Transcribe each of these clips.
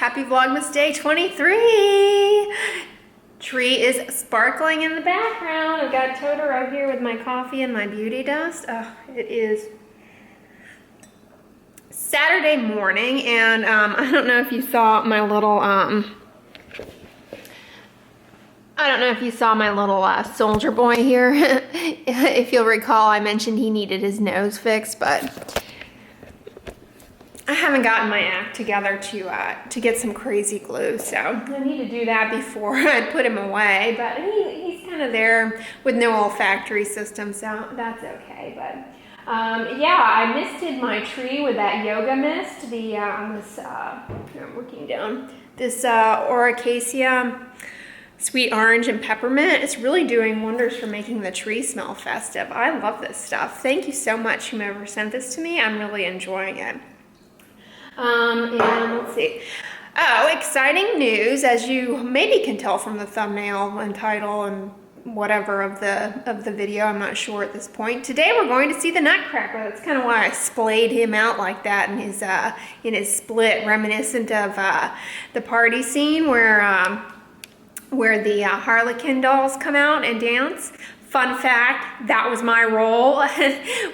Happy Vlogmas Day 23. Tree is sparkling in the background. I've got Totoro here with my coffee and my beauty dust. It is Saturday morning, and I don't know if you saw my little soldier boy here. If you'll recall, I mentioned he needed his nose fixed, but I haven't gotten my act together to get some crazy glue, so I need to do that before I put him away. But he's kind of there with no olfactory system, so that's okay. But yeah, I misted my tree with that yoga mist. I'm looking down. This Oracacia sweet orange and peppermint. It's really doing wonders for making the tree smell festive. I love this stuff. Thank you so much, whomever sent this to me. I'm really enjoying it. And let's see. Oh, exciting news, as you maybe can tell from the thumbnail and title and whatever of the video. I'm not sure at this point. Today we're going to see the Nutcracker. That's kind of why I splayed him out like that in his split, reminiscent of the party scene where the Harlequin dolls come out and dance. Fun fact, that was my role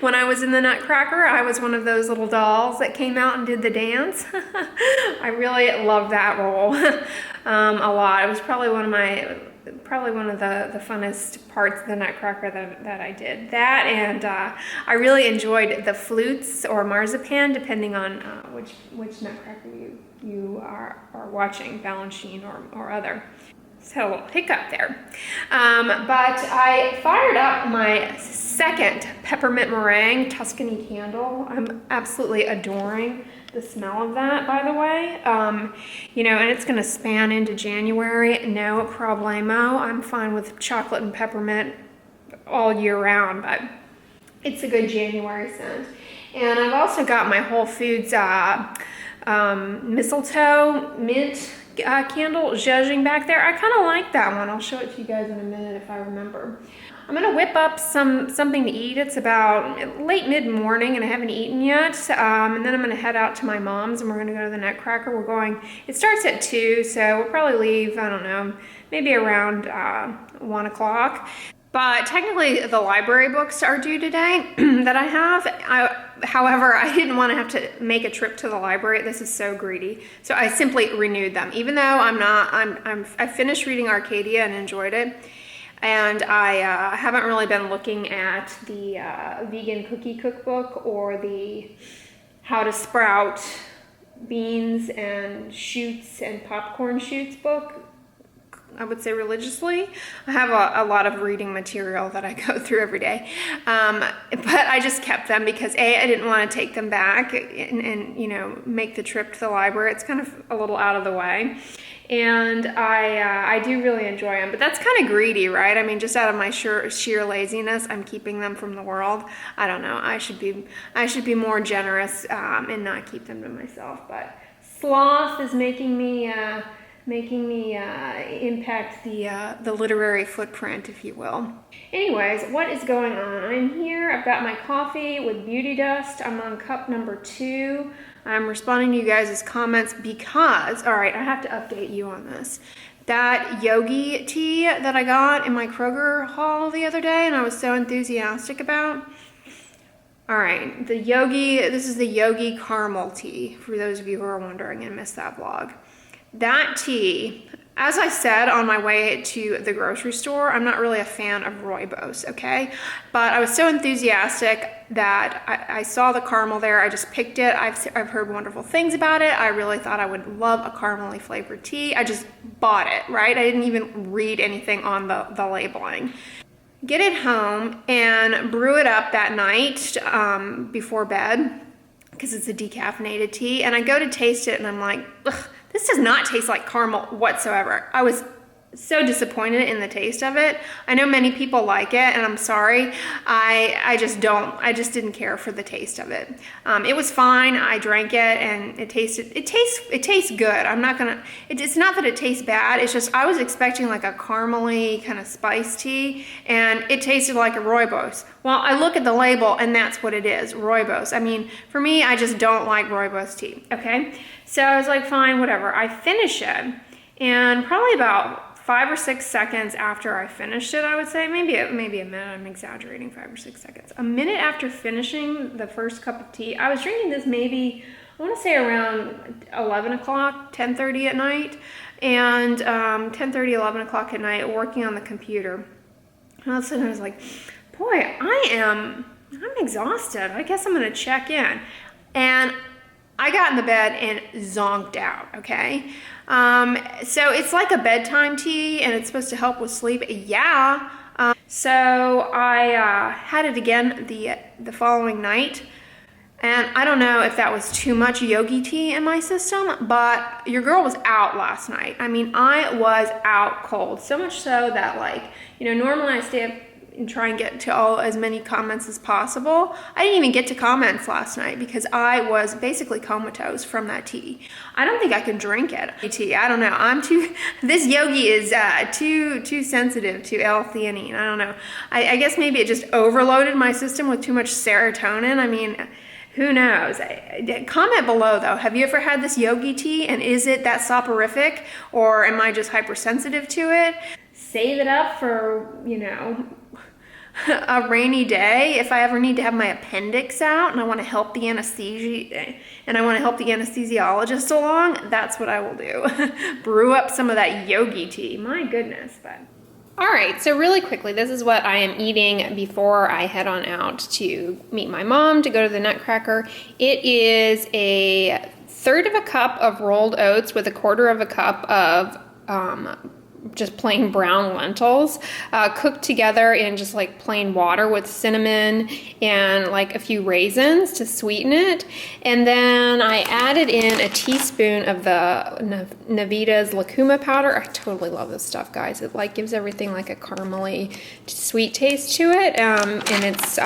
when I was in the Nutcracker. I was one of those little dolls that came out and did the dance. I really loved that role a lot. It was probably one of the funnest parts of the Nutcracker that I did. That, and I really enjoyed the flutes or marzipan, depending on which Nutcracker you are watching, Balanchine or other. Just had a little hiccup there. But I fired up my second peppermint meringue Tuscany candle. I'm absolutely adoring the smell of that, by the way. You know, and it's gonna span into January, no problemo. I'm fine with chocolate and peppermint all year round, but it's a good January scent. And I've also got my Whole Foods mistletoe mint candle zhuzhing back there. I kind of like that one. I'll show it to you guys in a minute if I remember. I'm gonna whip up something to eat. It's about late mid-morning and I haven't eaten yet. And then I'm gonna head out to my mom's and we're gonna go to the Nutcracker. It starts at 2, so we'll probably leave, I don't know, maybe around 1 o'clock. But technically the library books are due today that I have. However, I didn't want to have to make a trip to the library. This is so greedy. So I simply renewed them. Even though I finished reading Arcadia and enjoyed it. And I haven't really been looking at the vegan cookie cookbook or the how to sprout beans and shoots and popcorn shoots book. I would say religiously. I have a lot of reading material that I go through every day. But I just kept them because I didn't want to take them back and you know, make the trip to the library. It's kind of a little out of the way. And I do really enjoy them, but that's kind of greedy, right? I mean, just out of my sheer laziness, I'm keeping them from the world. I don't know. I should be more generous and not keep them to myself. But sloth is making me impact the literary footprint, if you will. Anyways, what is going on? I'm here. I've got my coffee with beauty dust. I'm on cup number 2. I'm responding to you guys' comments because, all right, I have to update you on this. That yogi tea that I got in my Kroger haul the other day and I was so enthusiastic about. All right, this is the yogi caramel tea, for those of you who are wondering and missed that vlog. That tea, as I said on my way to the grocery store, I'm not really a fan of rooibos, okay? But I was so enthusiastic that I saw the caramel there. I just picked it. I've heard wonderful things about it. I really thought I would love a caramely flavored tea. I just bought it, right? I didn't even read anything on the labeling. Get it home and brew it up that night before bed because it's a decaffeinated tea. And I go to taste it and I'm like, ugh. This does not taste like caramel whatsoever. I was so disappointed in the taste of it. I know many people like it, and I'm sorry. I just don't. I just didn't care for the taste of it. It was fine. I drank it, and it tastes good. I'm not gonna. It's not that it tastes bad. It's just I was expecting like a caramely kind of spiced tea, and it tasted like a rooibos. Well, I look at the label, and that's what it is, rooibos. I mean, for me, I just don't like rooibos tea. Okay, so I was like, fine, whatever. I finish it, and probably about 5 or 6 seconds after I finished it, I would say, maybe a minute, I'm exaggerating, 5 or 6 seconds. A minute after finishing the first cup of tea, I was drinking this maybe, I want to say around 11 o'clock, 10:30 at night, and 10:30, 11 o'clock at night, working on the computer. And all of a sudden I was like, boy, I'm exhausted. I guess I'm going to check in. And I got in the bed and zonked out, okay? So it's like a bedtime tea, and it's supposed to help with sleep. Yeah. So I had it again the following night, and I don't know if that was too much yogi tea in my system, but your girl was out last night. I mean, I was out cold, so much so that, like, you know, normally I stay up and try and get to as many comments as possible. I didn't even get to comments last night because I was basically comatose from that tea. I don't think I could drink it. Tea, I don't know. This yogi is too sensitive to L-theanine. I don't know. I guess maybe it just overloaded my system with too much serotonin. I mean, who knows? Comment below though. Have you ever had this yogi tea, and is it that soporific, or am I just hypersensitive to it? Save it up for, you know, a rainy day. If I ever need to have my appendix out and I want to help the anesthesiologist along, that's what I will do. Brew up some of that yogi tea. My goodness. But all right, so really quickly, this is what I am eating before I head on out to meet my mom to go to the Nutcracker. It is a 1/3 of a cup of rolled oats with 1/4 of a cup of just plain brown lentils, cooked together in just like plain water with cinnamon and like a few raisins to sweeten it. And then I added in a teaspoon of the Navita's Lucuma powder. I totally love this stuff, guys. It like gives everything like a caramely sweet taste to it, and it's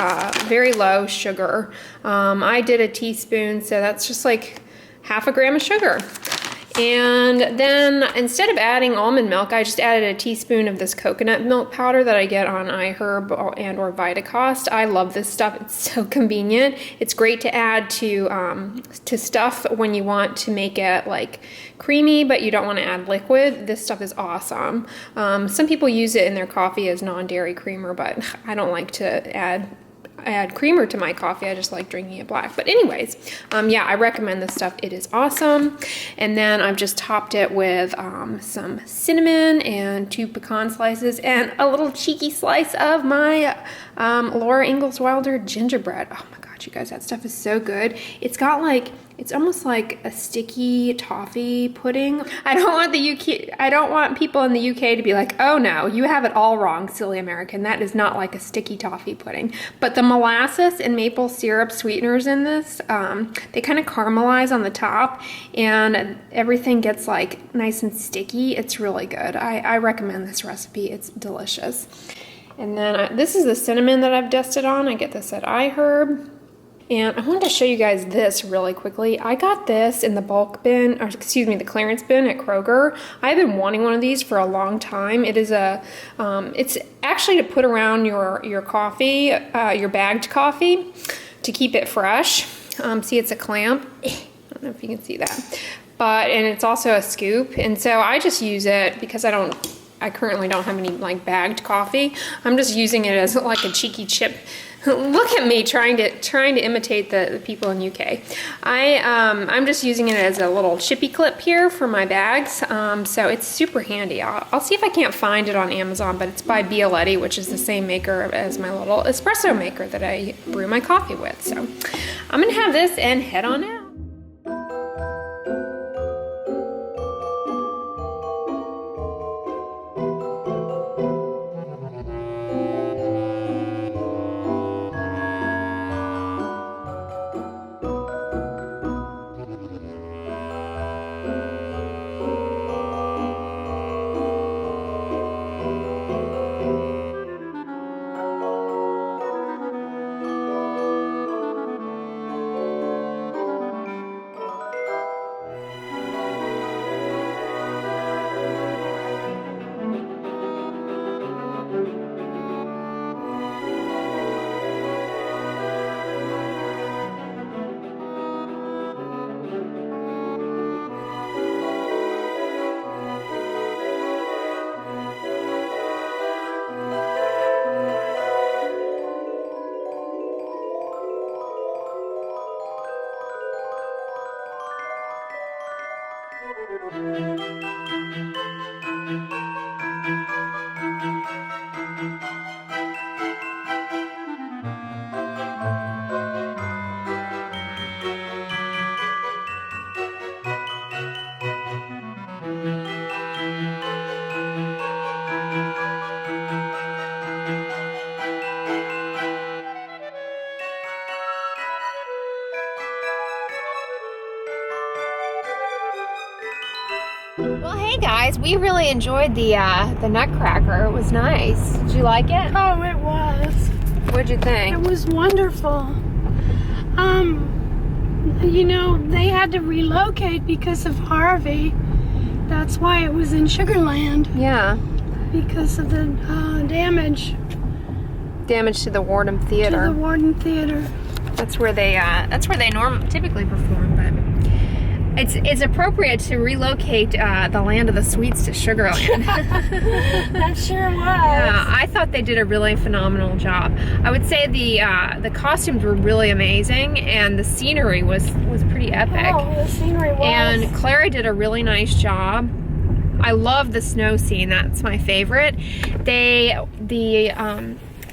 very low sugar. I did a teaspoon, so that's just like 1/2 gram of sugar. And then instead of adding almond milk, I just added a teaspoon of this coconut milk powder that I get on iHerb and or Vitacost. I love this stuff. It's so convenient. It's great to add to stuff when you want to make it like creamy, but you don't want to add liquid. This stuff is awesome. Some people use it in their coffee as non-dairy creamer, but I don't like to add creamer to my coffee. I just like drinking it black. But anyways, yeah, I recommend this stuff. It is awesome. And then I've just topped it with some cinnamon and 2 pecan slices and a little cheeky slice of my Laura Ingalls Wilder gingerbread. Oh my God, you guys, that stuff is so good. It's got like, it's almost like a sticky toffee pudding. I don't want people in the UK to be like, oh no, you have it all wrong, silly American. That is not like a sticky toffee pudding. But the molasses and maple syrup sweeteners in this, they kind of caramelize on the top, and everything gets like nice and sticky. It's really good. I recommend this recipe. It's delicious. And then this is the cinnamon that I've dusted on. I get this at iHerb. And I wanted to show you guys this really quickly. I got this in the bulk bin, or excuse me, the clearance bin at Kroger. I've been wanting one of these for a long time. It is it's actually to put around your coffee, your bagged coffee, to keep it fresh. See, it's a clamp. I don't know if you can see that. And it's also a scoop. And so I just use it because I currently don't have any like bagged coffee. I'm just using it as like a cheeky chip. Look at me trying to imitate the people in UK. I'm just using it as a little chippy clip here for my bags. So it's super handy. I'll see if I can't find it on Amazon, but it's by Bialetti, which is the same maker as my little espresso maker that I brew my coffee with. So I'm gonna have this and head on out. Well, hey guys, we really enjoyed the Nutcracker. It was nice. Did you like it? Oh, it was. What'd you think? It was wonderful. You know, they had to relocate because of Harvey. That's why it was in Sugarland. Yeah. Because of the damage To the Wardham Theater. to the Warden Theater. That's where they typically perform, but it's appropriate to relocate the Land of the Sweets to Sugarland. That sure was. Yeah, I thought they did a really phenomenal job. I would say the costumes were really amazing, and the scenery was pretty epic. Oh, the scenery was. And Clara did a really nice job. I love the snow scene. That's my favorite.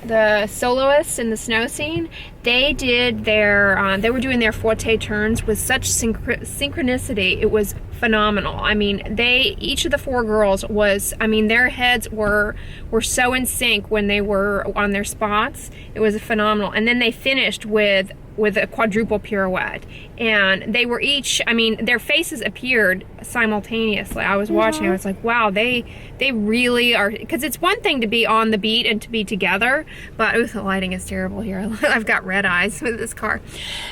The soloists in the snow scene, they did they were doing their forte turns with such synchronicity. It was phenomenal. I mean, each of the four girls their heads were so in sync when they were on their spots. It was phenomenal. And then they finished with a quadruple pirouette, and they were each, their faces appeared simultaneously. I was watching, I was like, wow, they really are, because it's one thing to be on the beat and to be together, but the lighting is terrible here. I've got red eyes with this car.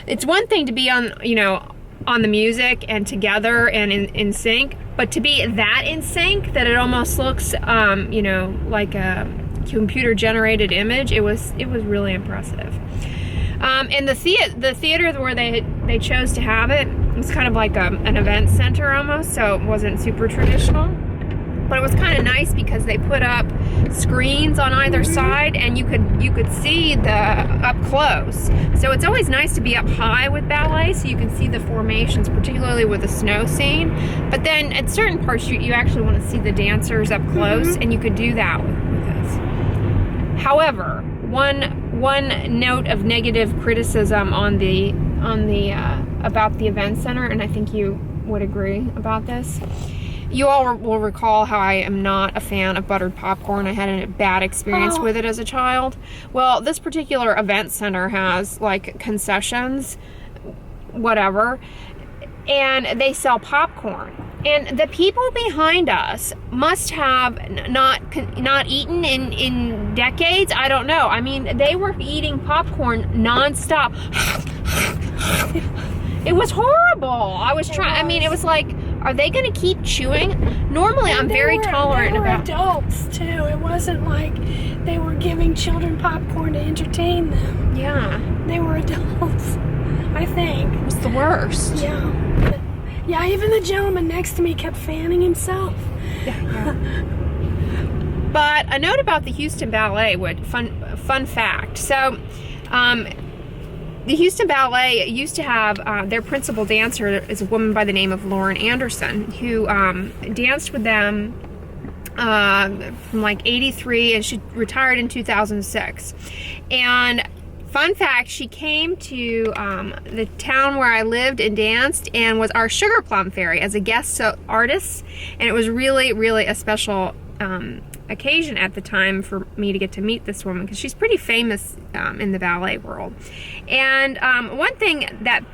It's one thing to be on the music and together and in sync, but to be that in sync that it almost looks like a computer generated image, it was really impressive. And the theater where they chose to have it was kind of like an event center almost, so it wasn't super traditional. But it was kind of nice because they put up screens on either side, and you could see the up close. So it's always nice to be up high with ballet, so you can see the formations, particularly with the snow scene. But then at certain parts, you actually want to see the dancers up close, and you could do that with this. However, one note of negative criticism on the about the event center, and I think you would agree about this. You all will recall how I am not a fan of buttered popcorn. I had a bad experience with it as a child. Well, this particular event center has like concessions, whatever, and they sell popcorn. And the people behind us must have not eaten in decades. I don't know. They were eating popcorn nonstop. It was horrible. I was trying. It was like, are they going to keep chewing? Normally, I'm very tolerant about. They were adults too. It wasn't like they were giving children popcorn to entertain them. Yeah. They were adults, I think. It was the worst. Yeah. Yeah, even the gentleman next to me kept fanning himself. Yeah. But a note about the Houston Ballet, fun fact. So, the Houston Ballet used to have their principal dancer is a woman by the name of Lauren Anderson, who danced with them from like '83, and she retired in 2006. And fun fact, she came to the town where I lived and danced, and was our Sugar Plum Fairy as a guest artist, and it was really, really a special occasion at the time for me to get to meet this woman, because she's pretty famous in the ballet world. And one thing that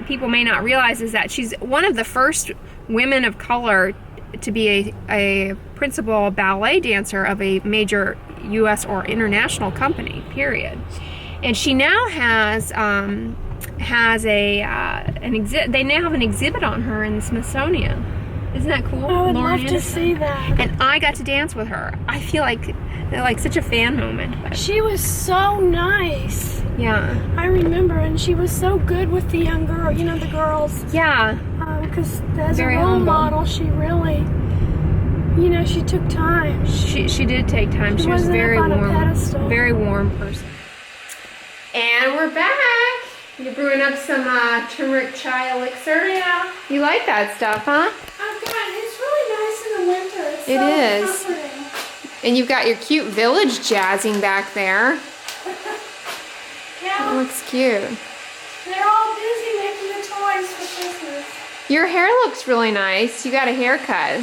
people may not realize is that she's one of the first women of color to be a principal ballet dancer of a major U.S. or international company, period. And she now has an exhibit. They now have an exhibit on her in the Smithsonian. Isn't that cool? I would Lauren love to see that. And I got to dance with her. I feel like such a fan moment. But she was so nice. Yeah. I remember, and she was so good with the young girl. The girls. Yeah. Because as a role model, she really, she took time. She did take time. She was very warm. Very warm person. And we're back. You're brewing up some turmeric chai elixir. Yeah. You like that stuff, huh? I've got, it's really nice in the winter. It's It is. so comforting. And you've got your cute village jazzing back there. Yeah. That looks cute. They're all busy making the toys for Christmas. Your hair looks really nice. You got a haircut.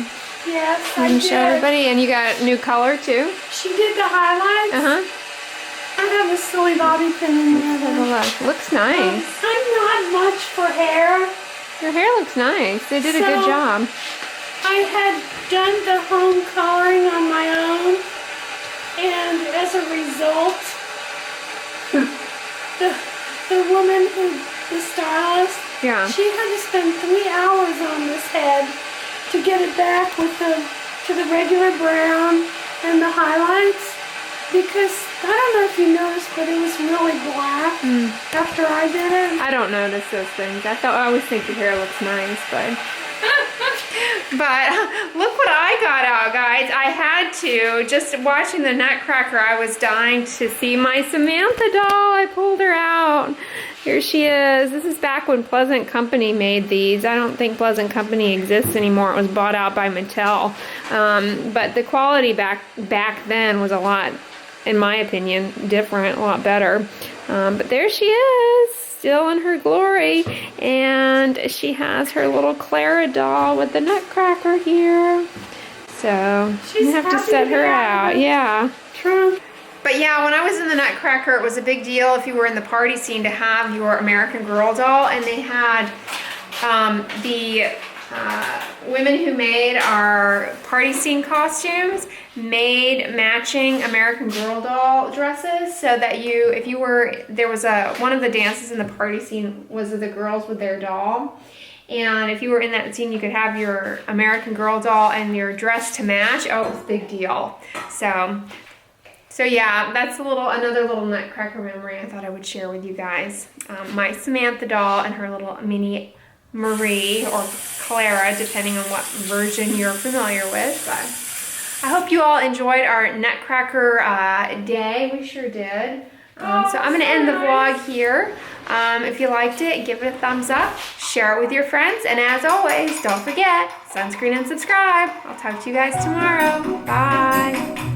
Yes, I Can you did. show everybody? And you got new color too? She did the highlights. Uh-huh. I have a silly bobby pin in there. Have a look. Looks nice. I'm not much for hair. Your hair looks nice. They did a good So- job. I had done the home coloring on my own, and as a result, the woman the stylist, Yeah. she had to spend 3 hours on this head to get it back to the regular brown and the highlights, because I don't know if you noticed, but it was really black after I did it. I don't notice those things. I always think your hair looks nice, but look what I got out, guys. I had to, just watching the Nutcracker, I was dying to see my Samantha doll. I pulled her out. Here she is. This is back when Pleasant Company made these. I don't think Pleasant Company exists anymore. It was bought out by Mattel. But the quality back then was a lot, in my opinion, different, a lot better. But there she is, still in her glory. And she has her little Clara doll with the Nutcracker here. So She's you have to happy set to be her out. out. Yeah. True. But yeah, when I was in the Nutcracker, it was a big deal if you were in the party scene to have your American Girl doll. And they had the women who made our party scene costumes made matching American Girl doll dresses, so that if you were, there was one of the dances in the party scene was the girls with their doll. And if you were in that scene, you could have your American Girl doll and your dress to match. Oh, it was a big deal. So yeah, that's another little Nutcracker memory I thought I would share with you guys. My Samantha doll and her little mini Marie, or Clara, depending on what version you're familiar with. But I hope you all enjoyed our Nutcracker day. We sure did. So I'm going to end the vlog here. If you liked it, give it a thumbs up, share it with your friends, and as always, don't forget, sunscreen and subscribe. I'll talk to you guys tomorrow. Bye.